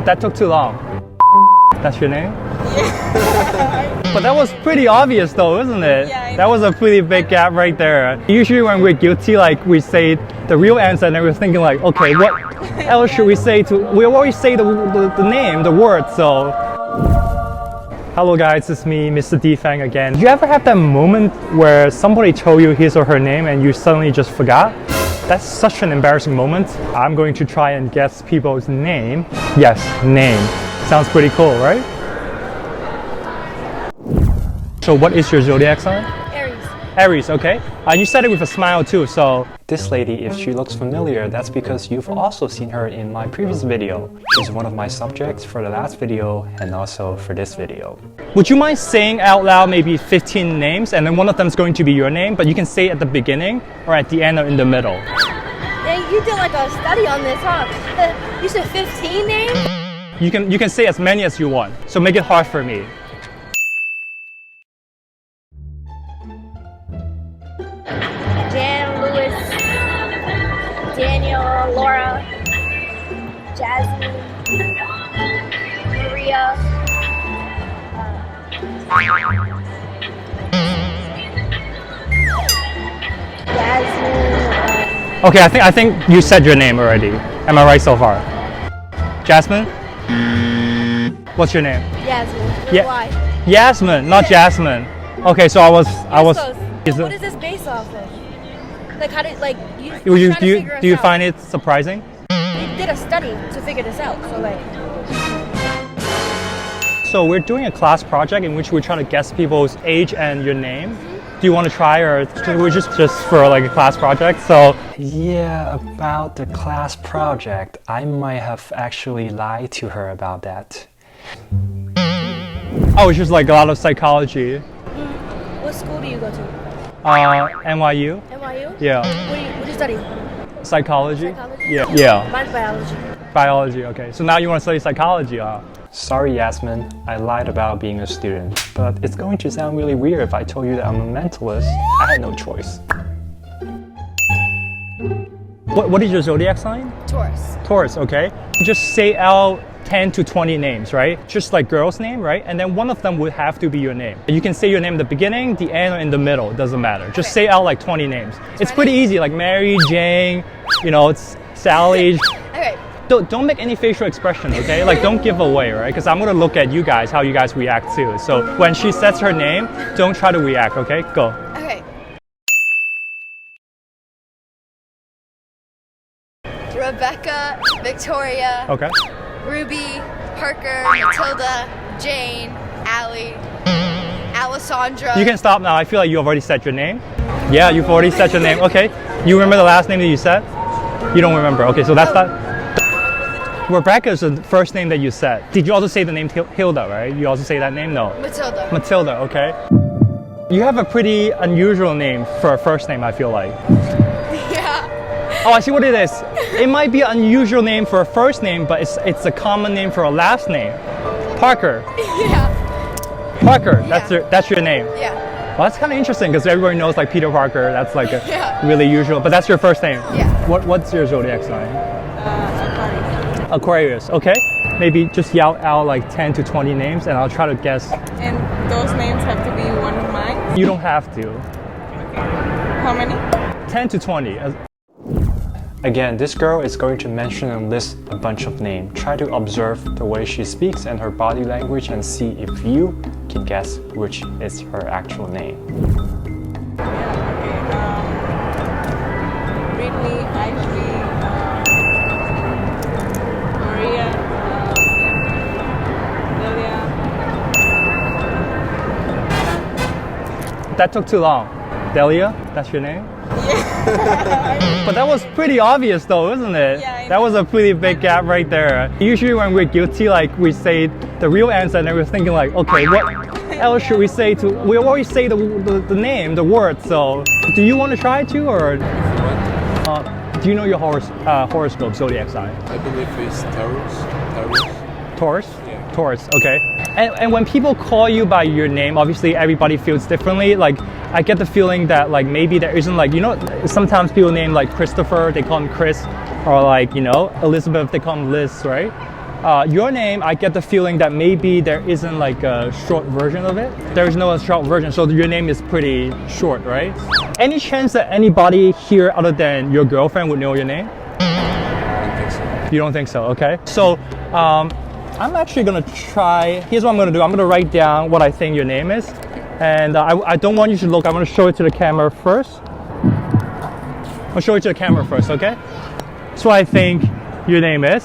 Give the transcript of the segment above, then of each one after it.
That took too long. That's your name? Yeah. But that was pretty obvious though, isn't it? Yeah, that was a pretty big gap right there. Usually when we're guilty, like we say the real answer and then we're thinking like, okay, what else should we say we always say the name, the word, so. Hello guys, it's me, Mr.D.Feng again. Do you ever have that moment where somebody told you his or her name and you suddenly just forgot? That's such an embarrassing moment. I'm going to try and guess people's name. Yes, name. Sounds pretty cool, right? So what is your zodiac sign? Aries. Aries, okay. You said it with a smile too, so. This lady, if she looks familiar, that's because you've also seen her in my previous video. She's one of my subjects for the last video and also for this video. Would you mind saying out loud maybe 15 names and then one of them is going to be your name, but you can say it at the beginning or at the end or in the middle? Yeah, you did like a study on this, huh? You said 15 names? You can say as many as you want, so make it hard for me. Jan, Louis, Daniel, Laura, Jasmine, Maria, Jasmine. Okay, I think you said your name already. Am I right so far? Jasmine? What's your name? Jasmine. Yeah. Why? Yasmin, not Jasmine. Okay, so I was. What is this based off of? Like how did Do you find it surprising? We did a study to figure this out. So like. So we're doing a class project in which we're trying to guess people's age and your name. Do you want to try, or we're just for like a class project? So yeah, about the class project, I might have actually lied to her about that. Oh, it's just like a lot of psychology. What school do you go to? NYU. NYU? Yeah. What do you study? Psychology. Psychology? Yeah. Mine's biology. Biology. Okay. So now you want to study psychology, huh? Sorry, Yasmin, I lied about being a student, but it's going to sound really weird if I told you that I'm a mentalist. I had no choice. What is your zodiac sign? Taurus. Taurus, okay. Just say out 10 to 20 names, right? Just like girl's name, right? And then one of them would have to be your name. You can say your name at the beginning, the end, or in the middle, it doesn't matter. Just say out like 20 names. It's pretty easy, like Mary, Jane, it's Sally. Okay. Don't make any facial expression, okay? Like, don't give away, right? Because I'm gonna look at you guys, how you guys react too. So when she says her name, don't try to react, okay? Go. Okay. Rebecca, Victoria, Okay. Ruby, Parker, Matilda, Jane, Allie, Alessandra. You can stop now. I feel like you already said your name. Yeah, you've already said your name. Okay. You remember the last name that you said? You don't remember. Okay, so that's that. Rebecca is the first name that you said. Did you also say the name Hilda, right? You also say that name? No. Matilda. Matilda, okay. You have a pretty unusual name for a first name, I feel like. Yeah. Oh, I see what it is. It might be an unusual name for a first name, but it's a common name for a last name. Parker. Yeah. Parker, Yeah. that's your name. Yeah. Well, that's kind of interesting because everybody knows like Peter Parker. That's like a Yeah. really usual, but that's your first name. Yeah. What's your zodiac sign? Aquarius. Aquarius, okay. Maybe just yell out like 10 to 20 names and I'll try to guess. And those names have to be one of mine? You don't have to. How many? 10 to 20. Again, this girl is going to mention and list a bunch of names. Try to observe the way she speaks and her body language and see if you can guess which is her actual name. Brittany, Ashley, Maria, Lilia. That took too long. Delia, that's your name? Yeah. But that was pretty obvious though, isn't it? Yeah, I that was a pretty big gap right there. Usually when we're guilty, like we say the real answer and then we're thinking like, okay, what else should we say we always say the name, the word, so. Do you want to try to, or? Do you know your horoscope, zodiac sign? I believe it's Taurus. Taurus? Yeah. Taurus, okay. And when people call you by your name, obviously everybody feels differently. Like, I get the feeling that like maybe there isn't like, sometimes people name like Christopher, they call him Chris. or like, you know, Elizabeth, they call them Liz, right? Your name, I get the feeling that maybe there isn't like a short version of it. There's no short version, so your name is pretty short, right? Any chance that anybody here other than your girlfriend would know your name? I don't think so. You don't think so, okay. So, I'm actually gonna try, here's what I'm gonna do. I'm gonna write down what I think your name is. And I don't want you to look, I'm gonna show it to the camera first. I'll show it to the camera first, okay? That's what I think your name is.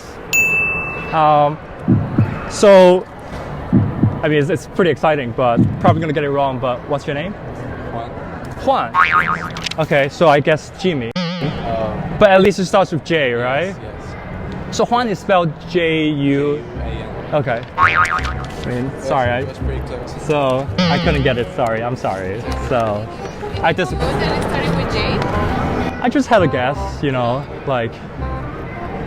So, I mean, it's pretty exciting, but probably gonna get it wrong, but what's your name? Juan. Juan. Okay, so I guess Jimmy. But at least it starts with J, right? Yes. So Juan is spelled J-U. A-N. Okay. I mean, sorry, That's pretty close. so I couldn't get it, sorry, I'm sorry. So, I just... Was that starting with J? I just had a guess, you know, like,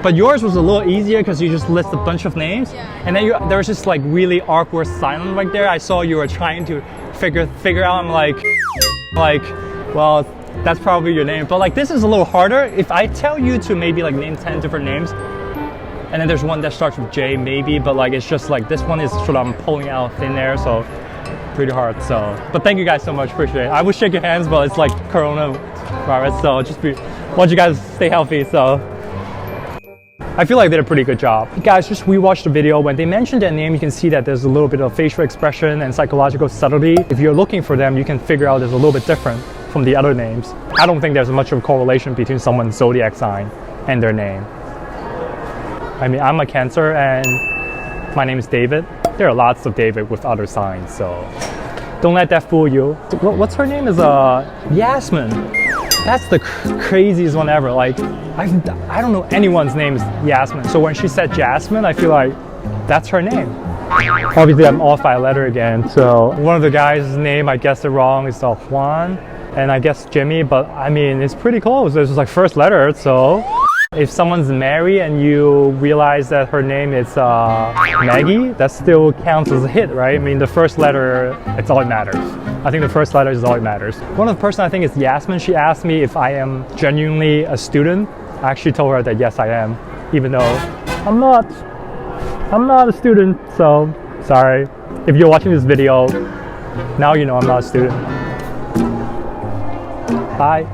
but yours was a little easier because you just list a bunch of names, and then there was just like really awkward silence right there. I saw you were trying to figure out. I'm like, well, that's probably your name. But like this is a little harder. If I tell you to maybe like name 10 different names, and then there's one that starts with J maybe, but like it's just like this one is sort of I'm pulling out thin air, so pretty hard. So, but thank you guys so much, appreciate it. I would shake your hands, but it's like coronavirus, so just want you guys to stay healthy. So. I feel like they did a pretty good job. Guys, just rewatch the video. When they mention their name, you can see that there's a little bit of facial expression and psychological subtlety. If you're looking for them, you can figure out there's a little bit different from the other names. I don't think there's much of a correlation between someone's zodiac sign and their name. I mean, I'm a Cancer and my name is David. There are lots of David with other signs, so don't let that fool you. What's her name is Yasmin. That's the craziest one ever. Like, I don't know anyone's name is Yasmin. So when she said Jasmine, I feel like that's her name. Obviously, I'm off by a letter again. So one of the guys' name, I guessed it wrong, is Juan. And I guess Jimmy, but I mean, it's pretty close. It's just like first letter, so. If someone's Mary and you realize that her name is Maggie, that still counts as a hit, right? I mean, the first letter, it's all that matters. I think the first letter is all that matters. One of the person I think is Yasmin. She asked me if I am genuinely a student. I actually told her that yes, I am, even though I'm not a student, so sorry. If you're watching this video, now you know I'm not a student. Bye.